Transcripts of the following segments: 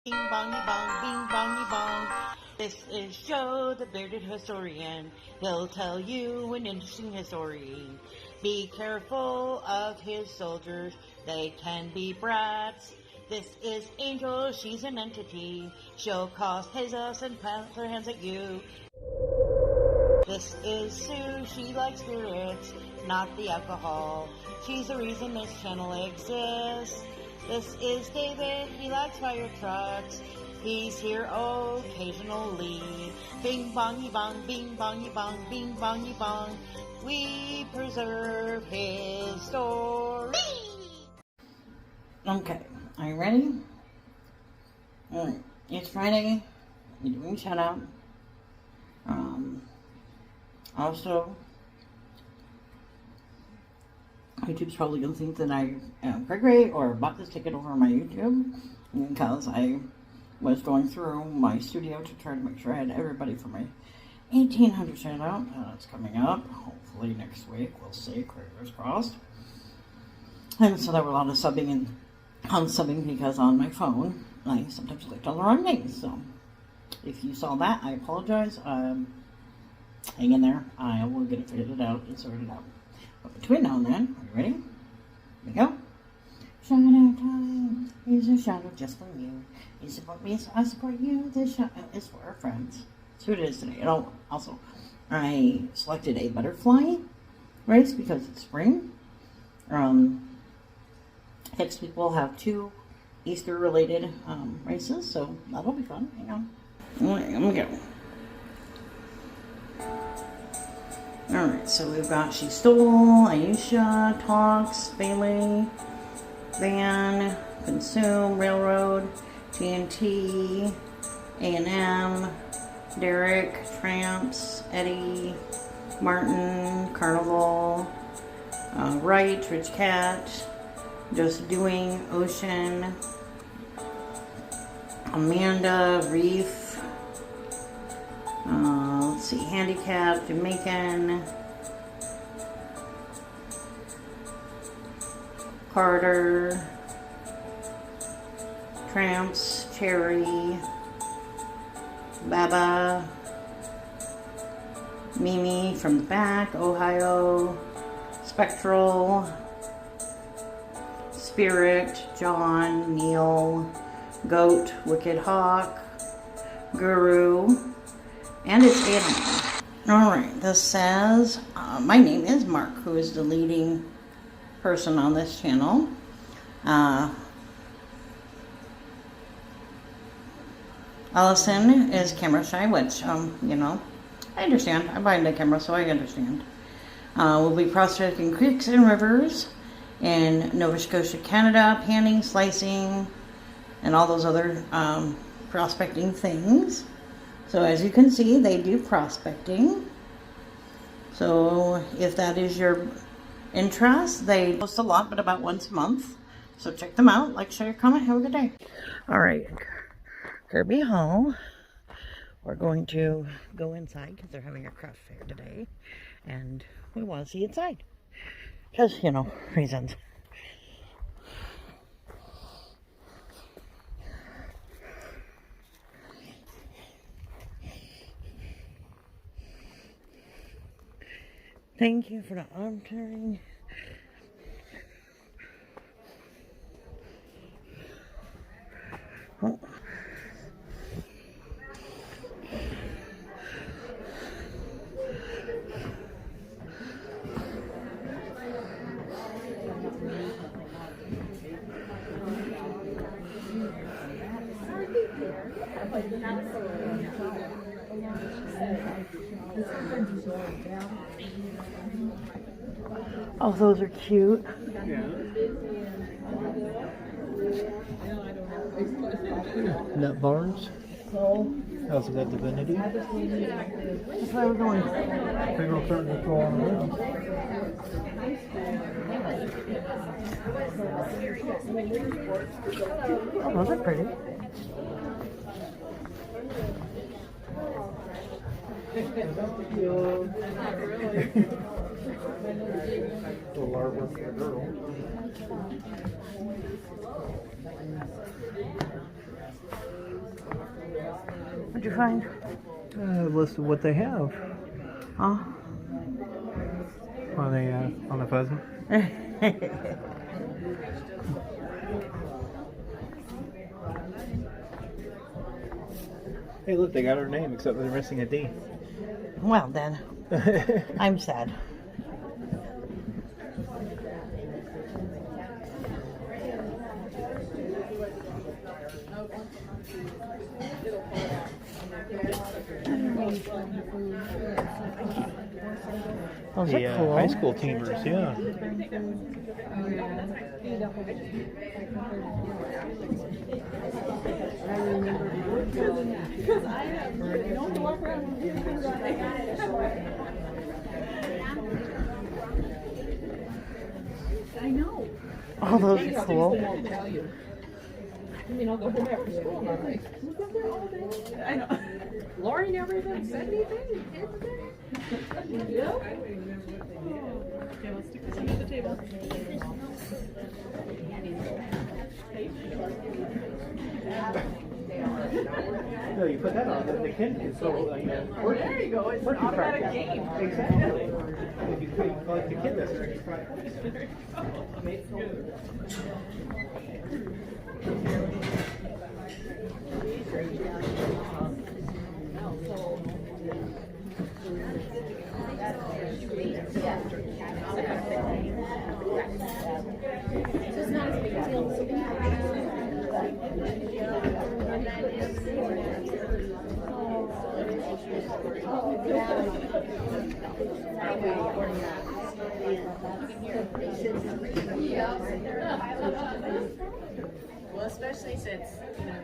Bing bongy bong, bing bongy bong. This is Joe, the bearded historian. He'll tell you an interesting story. Be careful of his soldiers, they can be brats. This is Angel, she's an entity. She'll cause chaos and plant her hands at you. This is Sue, she likes spirits, not the alcohol. She's the reason this channel exists. This is David, he likes fire trucks. He's here occasionally. Bing bongy bong, bing bongy bong, bing bongy bong. We preserve his story. Okay, are you ready? Alright, it's Friday. You're doing shout out. Also, YouTube's probably going to think that I am great or bought this ticket over my YouTube because I was going through my studio to try to make sure I had everybody for my 1800 shout out. It's coming up, hopefully next week. We'll see, fingers crossed. And so there were a lot of subbing and unsubbing because on my phone I sometimes clicked on the wrong names. So if you saw that, I apologize. Hang in there. I will get it figured out and sorted out. But between now and then, are you ready? Here we go. Shout out time. Here's a shout out just for you. You support me, so I support you. This shout out is for our friends. That's who it is today. And also, I selected a butterfly race because it's spring. Next week we'll have 2 Easter related races, so that'll be fun. Hang on. Alright, here we go. Alright, so we've got She Stole, Aisha, Talks, Bailey, Van, Consume, Railroad, TNT, A&M, Derek, Tramps, Eddie, Martin, Carnival, Wright, Rich Cat, Just Doing, Ocean, Amanda, Reef, let's see, Handicap, Jamaican, Carter, Tramps, Cherry, Baba, Mimi from the back, Ohio, Spectral, Spirit, John, Neil, Goat, Wicked Hawk, Guru, and it's Animal. Alright, this says, my name is Mark, who is the leading person on this channel. Allison is camera shy, which, you know, I understand. I'm buying the camera, so I understand. We'll be prospecting creeks and rivers in Nova Scotia, Canada, panning, slicing, and all those other prospecting things. So as you can see, they do prospecting. So if that is your interest, they post a lot, but about once a month. So check them out. Like, share, comment. Have a good day. All right, Kirby Hall. We're going to go inside because they're having a craft fair today. And we want to see inside. Because, you know, reasons. Thank you for the arm turning. Oh. Oh, those are cute. Yeah. Nut Barnes. How's that Divinity? That's where we're going. People are starting to go on around. Oh, those are pretty. Little artwork for a girl. you find? A list of what they have Oh. on the pheasant. Hey, look, they got her name, except they're missing a D. Well then, I'm sad. Those The are cool. high school teamers, yeah. I know. Oh, those are cool. Won't tell you. I mean, I'll go home after school and I'm like, was up there all day? I know. Lori never even said anything. Yeah. Okay, let's stick this under the table. No, you put that on, the kid can so, There you go. It's an automatic game. Exactly. If you collect the kid, that's already Well, especially since,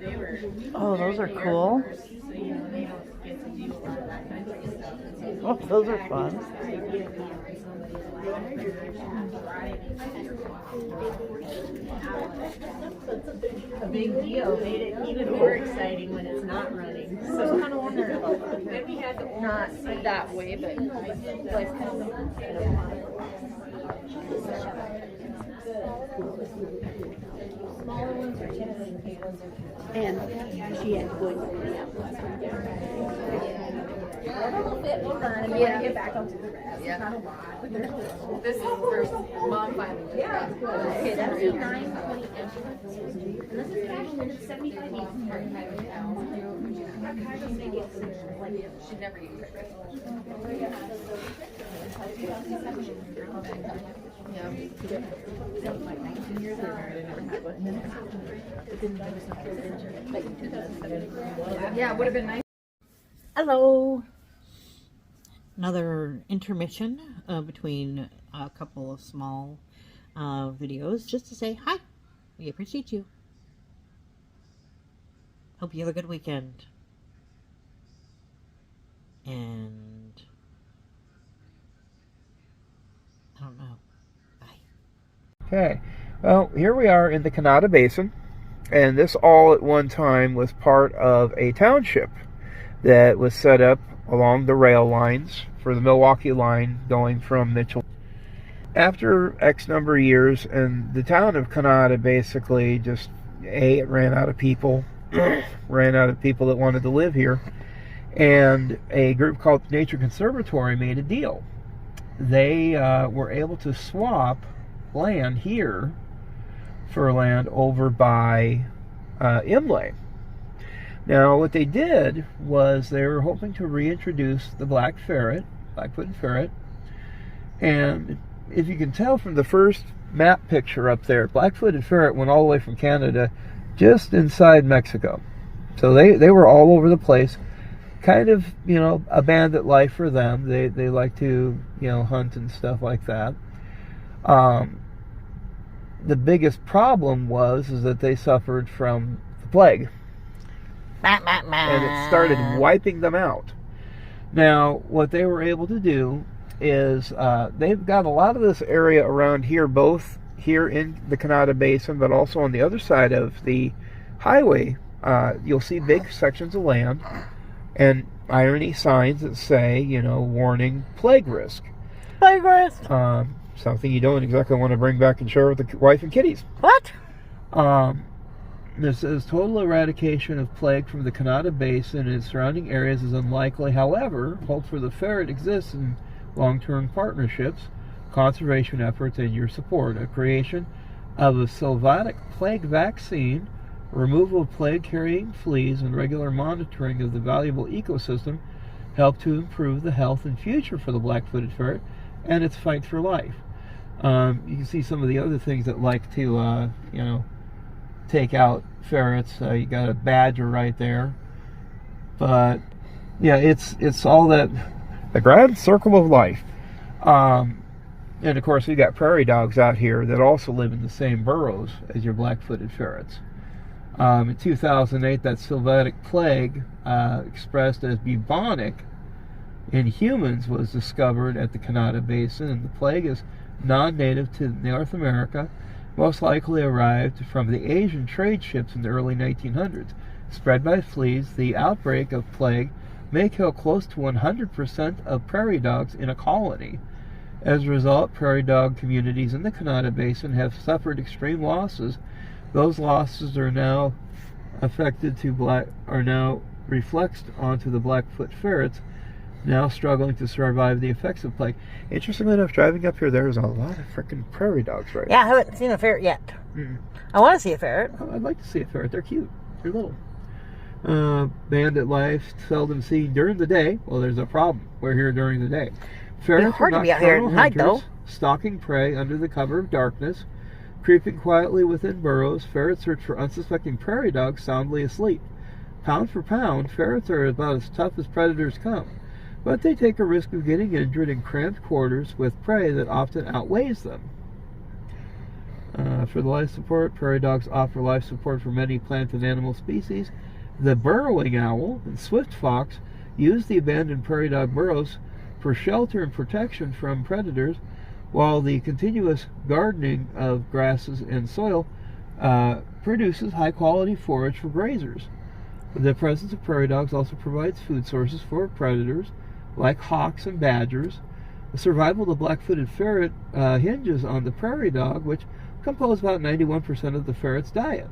they were. Oh, those are cool. So, they don't get to do a lot of that kind of stuff. Oh, those are fun. A big deal made it even more exciting when it's not running. So I was kind of wondering about that. Then we had the not that way, but like Smaller ones are chips and big ones are and she had wood. It'll fit, we'll burn, and then when I get back, I'll do the rest. It's not a lot, but there's this is the first mom finally. yeah. Okay, that's a 920 inch. And this is casual, and it's 75 each. I just make it like She never eat breakfast. Yeah. like 19 years old. I never had one. And then it didn't give us a like in 2007. Yeah, it would have been nice. Hello. Another intermission between a couple of small videos just to say hi. We appreciate you. Hope you have a good weekend. And I don't know. Bye. Okay, well, here we are in the Kanata Basin, and this all at one time was part of a township that was set up along the rail lines for the Milwaukee line going from Mitchell. After X number of years, and the town of Kanata basically just, it ran out of people, ran out of people that wanted to live here, and a group called Nature Conservatory made a deal. They were able to swap land here for land over by Imlay. Now, what they did was they were hoping to reintroduce the black-footed ferret, and if you can tell from the first map picture up there, black-footed ferret went all the way from Canada just inside Mexico. So they were all over the place. Kind of, a bandit life for them. They like to, hunt and stuff like that. The biggest problem is that they suffered from the plague. And it started wiping them out. Now, what they were able to do is they've got a lot of this area around here, both here in the Kanata Basin, but also on the other side of the highway. You'll see big sections of land and irony signs that say, warning, plague risk. Plague risk. Something you don't exactly want to bring back and share with the wife and kiddies. What? This says total eradication of plague from the Kanata Basin and its surrounding areas is unlikely. However, hope for the ferret exists in long-term partnerships, conservation efforts, and your support. A creation of a sylvatic plague vaccine, removal of plague-carrying fleas, and regular monitoring of the valuable ecosystem help to improve the health and future for the black-footed ferret and its fight for life. You can see some of the other things that like to, take out ferrets. You got a badger right there. But yeah, it's all that, the grand circle of life. And of course, we got prairie dogs out here that also live in the same burrows as your black-footed ferrets. In 2008, that sylvatic plague, expressed as bubonic in humans, was discovered at the Kanata Basin, and the plague is non-native to North America, most likely arrived from the Asian trade ships in the early 1900s. Spread by fleas, the outbreak of plague may kill close to 100% of prairie dogs in a colony. As a result, prairie dog communities in the Kanata Basin have suffered extreme losses. Those losses are now reflected onto the Blackfoot ferrets, now struggling to survive the effects of plague. Interestingly enough, driving up here, there's a lot of freaking prairie dogs right now. Yeah, I haven't seen a ferret yet. Mm. I want to see a ferret. I'd like to see a ferret. They're cute. They're little. Bandit life seldom seen during the day. Well, there's a problem. We're here during the day. Ferrets It's hard are to be out here at nocturnal night, though. hunters, stalking prey under the cover of darkness, creeping quietly within burrows. Ferrets search for unsuspecting prairie dogs soundly asleep. Pound for pound, ferrets are about as tough as predators come, but they take a risk of getting injured in cramped quarters with prey that often outweighs them. For the life support, prairie dogs offer life support for many plant and animal species. The burrowing owl and swift fox use the abandoned prairie dog burrows for shelter and protection from predators, while the continuous gardening of grasses and soil produces high-quality forage for grazers. The presence of prairie dogs also provides food sources for predators like hawks and badgers. The survival of the black-footed ferret hinges on the prairie dog, which compose about 91% of the ferret's diet.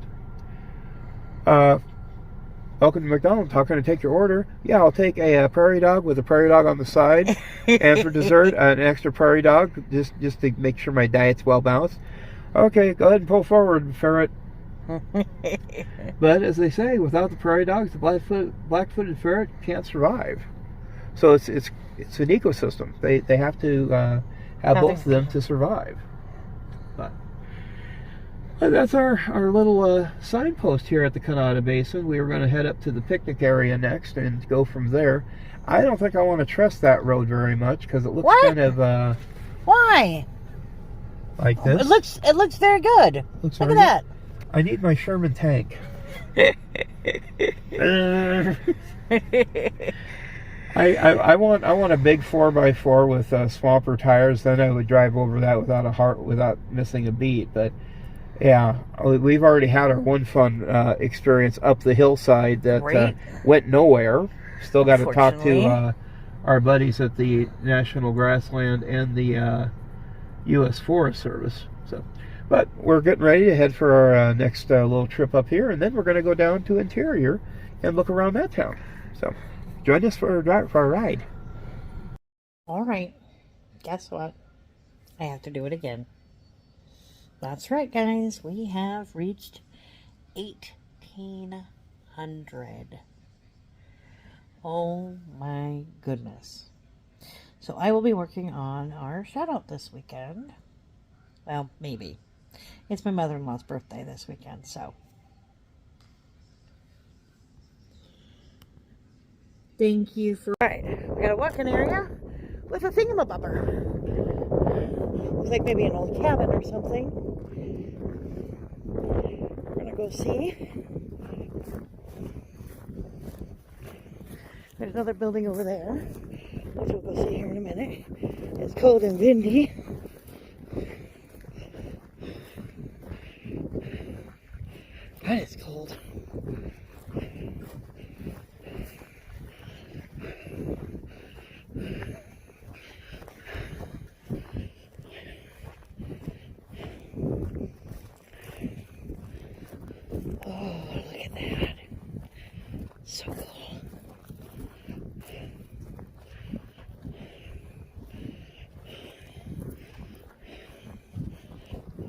Welcome to McDonald's. How can I take your order? Yeah, I'll take a prairie dog with a prairie dog on the side, and for dessert, an extra prairie dog, just to make sure my diet's well balanced. Okay, go ahead and pull forward, ferret. But as they say, without the prairie dogs, the black-footed ferret can't survive. So it's an ecosystem. They have to have both of them to survive. But that's our little signpost here at the Kanata Basin. We were going to head up to the picnic area next and go from there. I don't think I want to trust that road very much because it looks kind of Why? like this. It looks very good. Looks Look very at good. I need my Sherman tank. I want a big 4x4 with swamper tires. Then I would drive over that without missing a beat. But yeah, we've already had our one fun experience up the hillside that went nowhere. Still got to talk to our buddies at the National Grassland and the U.S. Forest Service. So, but we're getting ready to head for our next little trip up here, and then we're going to go down to Interior and look around that town. So join us for a ride. All right. Guess what? I have to do it again. That's right, guys. We have reached 1,800. Oh my goodness. So I will be working on our shout out this weekend. Well, maybe. It's my mother-in-law's birthday this weekend, so. Thank you for... Alright, we got a walk-in area with a thingamabobber. Looks like maybe an old cabin or something. We're gonna go see. There's another building over there, which we'll go see here in a minute. It's cold and windy. God, it's cold. Oh. So cool.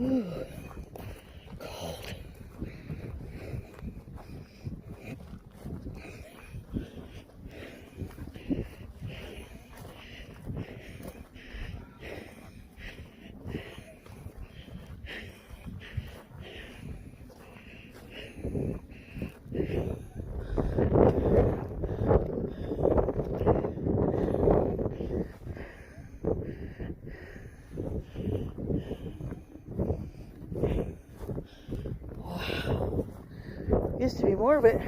Ooh, cold. Used to be more, but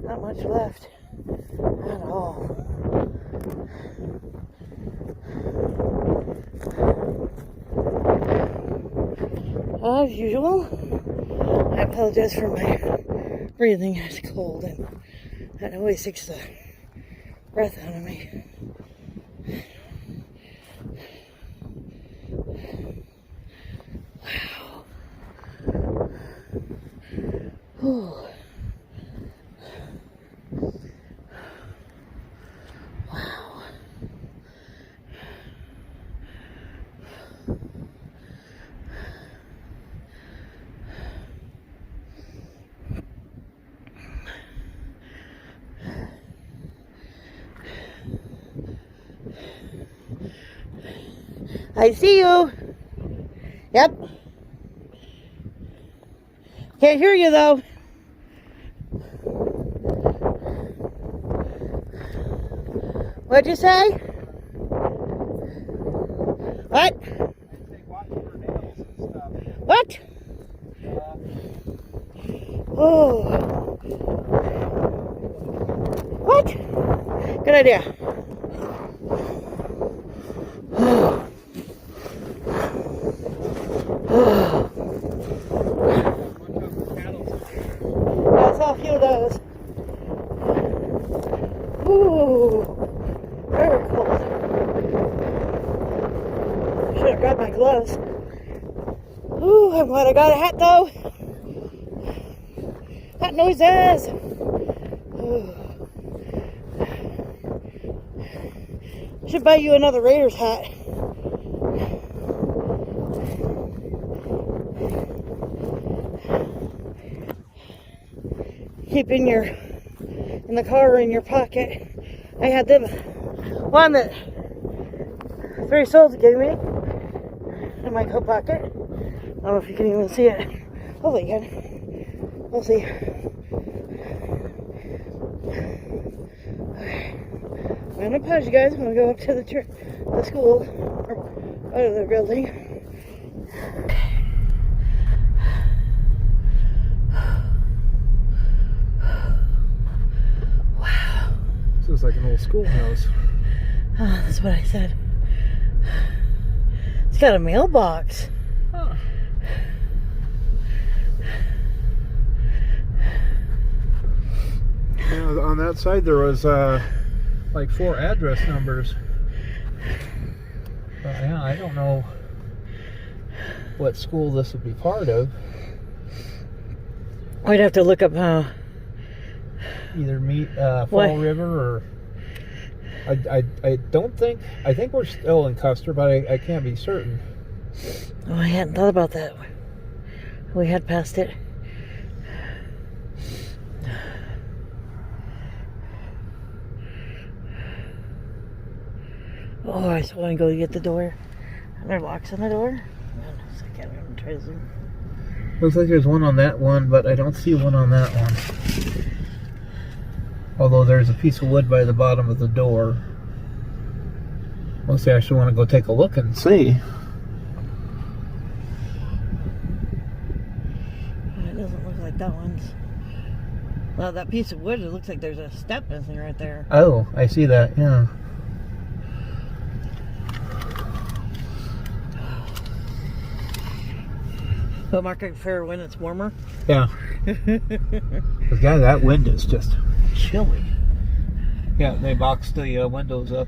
not much left at all. As usual, I apologize for my breathing. It's cold and that always takes the breath out of me. Wow. Whew. Wow. I see you. Yep. Can't hear you though. What'd you say? What? What? Oh. What? Good idea. I saw a few of those. Ooh, very cold. Should have grabbed my gloves. Ooh, I'm glad I got a hat though. Hat noises. Ooh. Should buy you another Raiders hat. Keep in the car or in your pocket. I had them one that 3 souls gave me in my coat pocket. I don't know if you can even see it. Hopefully you can. We'll see. Okay. I'm gonna pause you guys. I'm gonna go up to the school or out of the building. This is like an old schoolhouse. Oh, that's what I said. It's got a mailbox. Huh. Yeah, on that side there was like 4 address numbers. But yeah, I don't know what school this would be part of. We'd have to look up Either What? Fall River or I don't think, I think we're still in Custer, but I can't be certain. Oh, I hadn't thought about that. We had passed it. Oh, I just want to go get the door. Are there locks on the door? I can't even try to zoom. Looks like there's one on that one, but I don't see one on that one. Although there's a piece of wood by the bottom of the door. Unless I actually want to go take a look and see. It doesn't look like that one's. Well, that piece of wood, it looks like there's a step missing right there. Oh, I see that, yeah. But Mark, I prefer when it's warmer. Yeah. Because, yeah, that wind is just chilly. Yeah, they boxed the windows up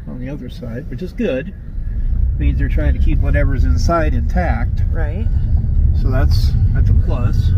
on the other side, which is good. Means they're trying to keep whatever's inside intact. Right. So that's a plus.